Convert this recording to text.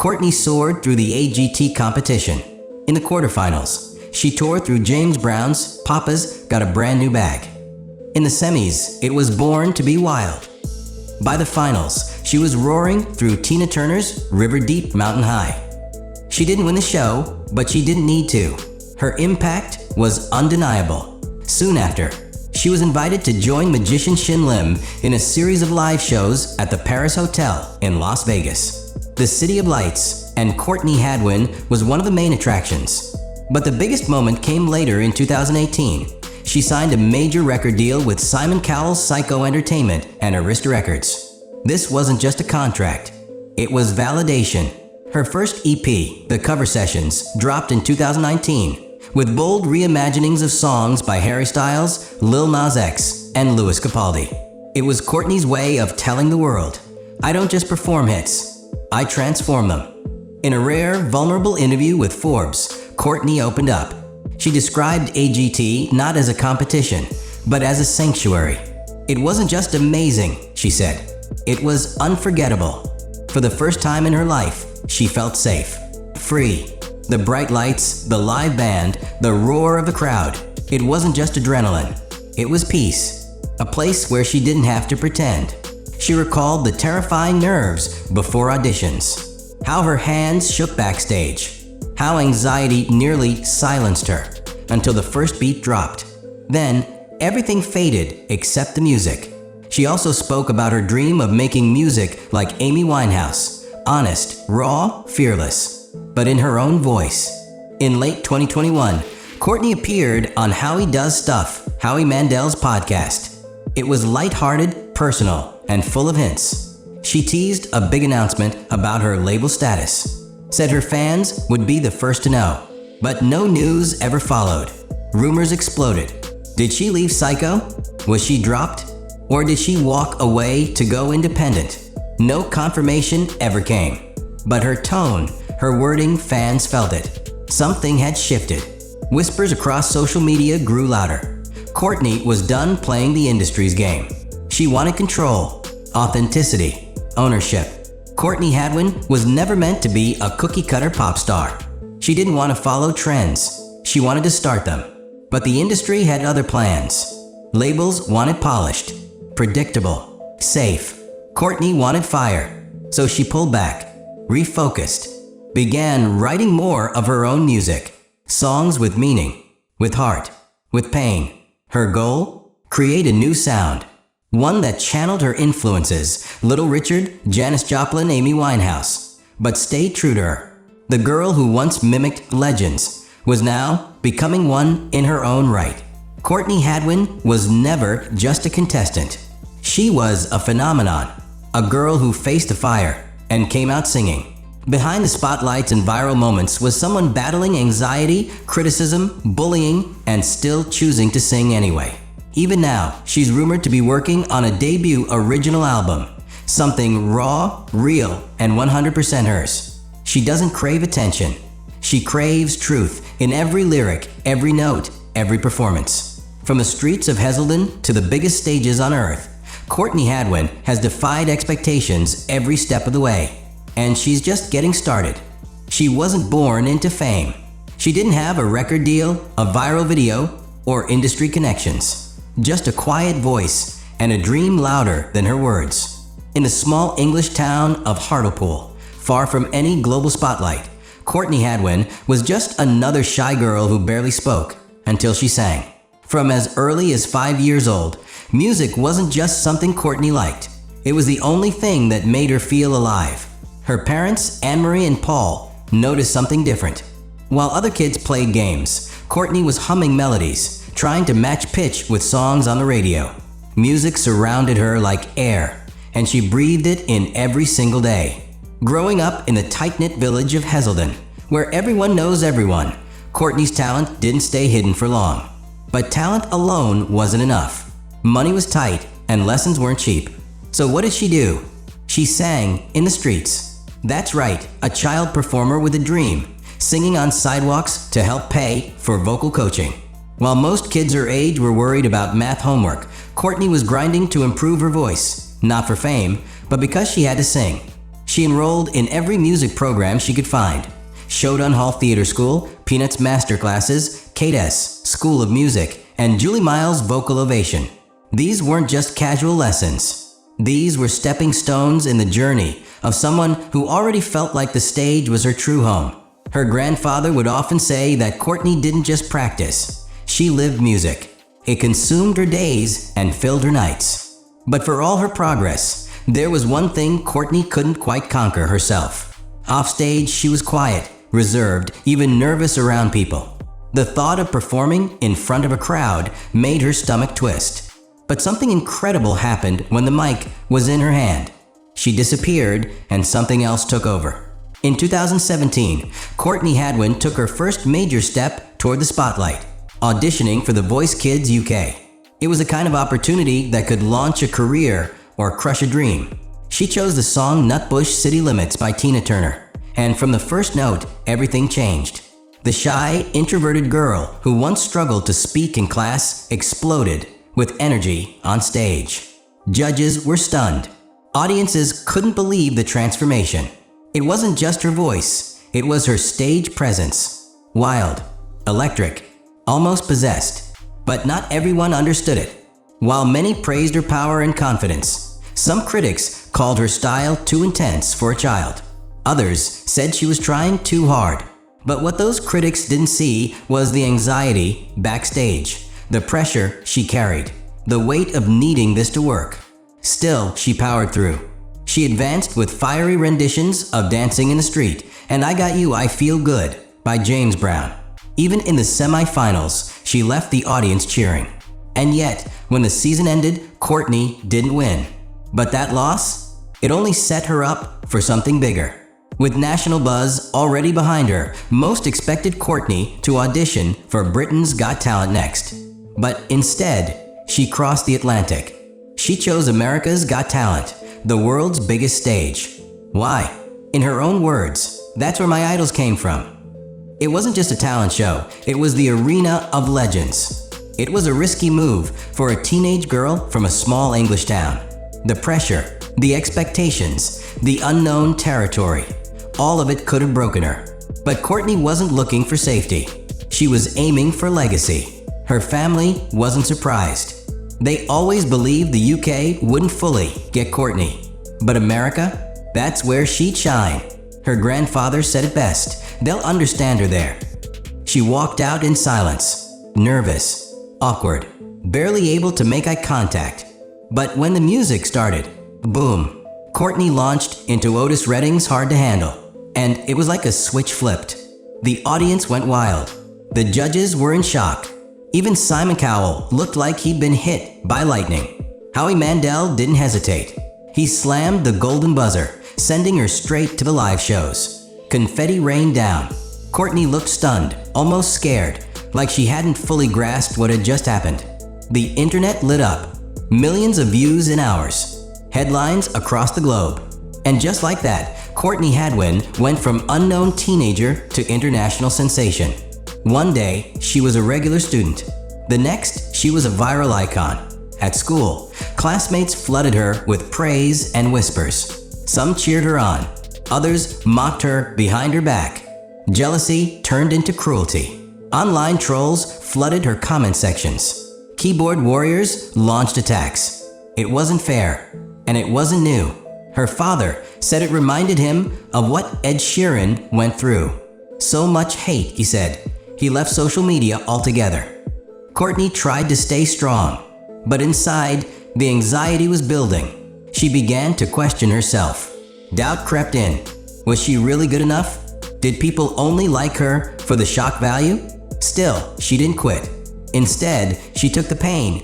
Courtney soared through the AGT competition. In the quarterfinals, she tore through James Brown's Papa's Got a Brand New Bag. In the semis, it was Born to be Wild. By the finals, she was roaring through Tina Turner's River Deep Mountain High. She didn't win the show, but she didn't need to. Her impact was undeniable. Soon after, she was invited to join magician Shin Lim in a series of live shows at the Paris Hotel in Las Vegas. The City of Lights and Courtney Hadwin was one of the main attractions. But the biggest moment came later in 2018. She signed a major record deal with Simon Cowell's Psycho Entertainment and Arista Records. This wasn't just a contract, it was validation. Her first EP, The Cover Sessions, dropped in 2019, with bold reimaginings of songs by Harry Styles, Lil Nas X, and Louis Capaldi. It was Courtney's way of telling the world, I don't just perform hits, I transform them. In a rare, vulnerable interview with Forbes, Courtney opened up. She described AGT not as a competition, but as a sanctuary. It wasn't just amazing, she said. It was unforgettable. For the first time in her life, she felt safe, free. The bright lights, the live band, the roar of the crowd. It wasn't just adrenaline. It was peace. A place where she didn't have to pretend. She recalled the terrifying nerves before auditions. How her hands shook backstage. How anxiety nearly silenced her until the first beat dropped. Then, everything faded except the music. She also spoke about her dream of making music like Amy Winehouse, honest, raw, fearless, but in her own voice. In late 2021, Courtney appeared on Howie Does Stuff, Howie Mandel's podcast. It was lighthearted, personal, and full of hints. She teased a big announcement about her label status. Said her fans would be the first to know. But no news ever followed. Rumors exploded. Did she leave Psycho? Was she dropped? Or did she walk away to go independent? No confirmation ever came. But her tone, her wording, fans felt it. Something had shifted. Whispers across social media grew louder. Courtney was done playing the industry's game. She wanted control, authenticity, ownership. Courtney Hadwin was never meant to be a cookie-cutter pop star. She didn't want to follow trends. She wanted to start them. But the industry had other plans. Labels wanted polished, predictable, safe. Courtney wanted fire. So she pulled back, refocused, began writing more of her own music. Songs with meaning, with heart, with pain. Her goal? Create a new sound. One that channeled her influences, Little Richard, Janis Joplin, Amy Winehouse, but stayed true to her. The girl who once mimicked legends was now becoming one in her own right. Courtney Hadwin was never just a contestant. She was a phenomenon, a girl who faced the fire and came out singing. Behind the spotlights and viral moments was someone battling anxiety, criticism, bullying, and still choosing to sing anyway. Even now, she's rumored to be working on a debut original album, something raw, real, and 100% hers. She doesn't crave attention. She craves truth in every lyric, every note, every performance. From the streets of Heselden to the biggest stages on earth, Courtney Hadwin has defied expectations every step of the way. And she's just getting started. She wasn't born into fame. She didn't have a record deal, a viral video, or industry connections. Just a quiet voice and a dream louder than her words. In the small English town of Hartlepool, far from any global spotlight, Courtney Hadwin was just another shy girl who barely spoke until she sang. From as early as 5 years old, music wasn't just something Courtney liked. It was the only thing that made her feel alive. Her parents, Anne-Marie and Paul, noticed something different. While other kids played games, Courtney was humming melodies, trying to match pitch with songs on the radio. Music surrounded her like air, and she breathed it in every single day. Growing up in the tight-knit village of Heselden, where everyone knows everyone, Courtney's talent didn't stay hidden for long. But talent alone wasn't enough. Money was tight, and lessons weren't cheap. So what did she do? She sang in the streets. That's right, a child performer with a dream, singing on sidewalks to help pay for vocal coaching. While most kids her age were worried about math homework, Courtney was grinding to improve her voice, not for fame, but because she had to sing. She enrolled in every music program she could find. Shodan Hall Theater School, Peanuts Masterclasses, Kate School of Music, and Julie Miles' Vocal Ovation. These weren't just casual lessons. These were stepping stones in the journey of someone who already felt like the stage was her true home. Her grandfather would often say that Courtney didn't just practice. She lived music. It consumed her days and filled her nights. But for all her progress, there was one thing Courtney couldn't quite conquer herself. Offstage, she was quiet, reserved, even nervous around people. The thought of performing in front of a crowd made her stomach twist. But something incredible happened when the mic was in her hand. She disappeared and something else took over. In 2017, Courtney Hadwin took her first major step toward the spotlight, auditioning for The Voice Kids UK. It was a kind of opportunity that could launch a career or crush a dream. She chose the song Nutbush City Limits by Tina Turner, and from the first note, everything changed. The shy, introverted girl who once struggled to speak in class exploded with energy on stage. Judges were stunned. Audiences couldn't believe the transformation. It wasn't just her voice, it was her stage presence. Wild, electric, almost possessed. But not everyone understood it. While many praised her power and confidence, some critics called her style too intense for a child. Others said she was trying too hard. But what those critics didn't see was the anxiety backstage, the pressure she carried, the weight of needing this to work. Still, she powered through. She advanced with fiery renditions of Dancing in the Street and I Got You, I Feel Good by James Brown. Even in the semi-finals, she left the audience cheering. And yet, when the season ended, Courtney didn't win. But that loss? It only set her up for something bigger. With national buzz already behind her, most expected Courtney to audition for Britain's Got Talent next. But instead, she crossed the Atlantic. She chose America's Got Talent, the world's biggest stage. Why? In her own words, that's where my idols came from. It wasn't just a talent show, it was the arena of legends. It was a risky move for a teenage girl from a small English town. The pressure, the expectations, the unknown territory, all of it could have broken her. But Courtney wasn't looking for safety. She was aiming for legacy. Her family wasn't surprised. They always believed the UK wouldn't fully get Courtney. But America? That's where she'd shine. Her grandfather said it best. They'll understand her there. She walked out in silence, nervous, awkward, barely able to make eye contact. But when the music started, boom, Courtney launched into Otis Redding's Hard to Handle. And it was like a switch flipped. The audience went wild. The judges were in shock. Even Simon Cowell looked like he'd been hit by lightning. Howie Mandel didn't hesitate. He slammed the golden buzzer, sending her straight to the live shows. Confetti rained down. Courtney looked stunned, almost scared, like she hadn't fully grasped what had just happened. The internet lit up. Millions of views in hours. Headlines across the globe. And just like that, Courtney Hadwin went from unknown teenager to international sensation. One day, she was a regular student. The next, she was a viral icon. At school, classmates flooded her with praise and whispers. Some cheered her on. Others mocked her behind her back. Jealousy turned into cruelty. Online trolls flooded her comment sections. Keyboard warriors launched attacks. It wasn't fair, and it wasn't new. Her father said it reminded him of what Ed Sheeran went through. So much hate, he said. He left social media altogether. Courtney tried to stay strong, but inside, the anxiety was building. She began to question herself. Doubt crept in. Was she really good enough? Did people only like her for the shock value? Still, she didn't quit. Instead, she took the pain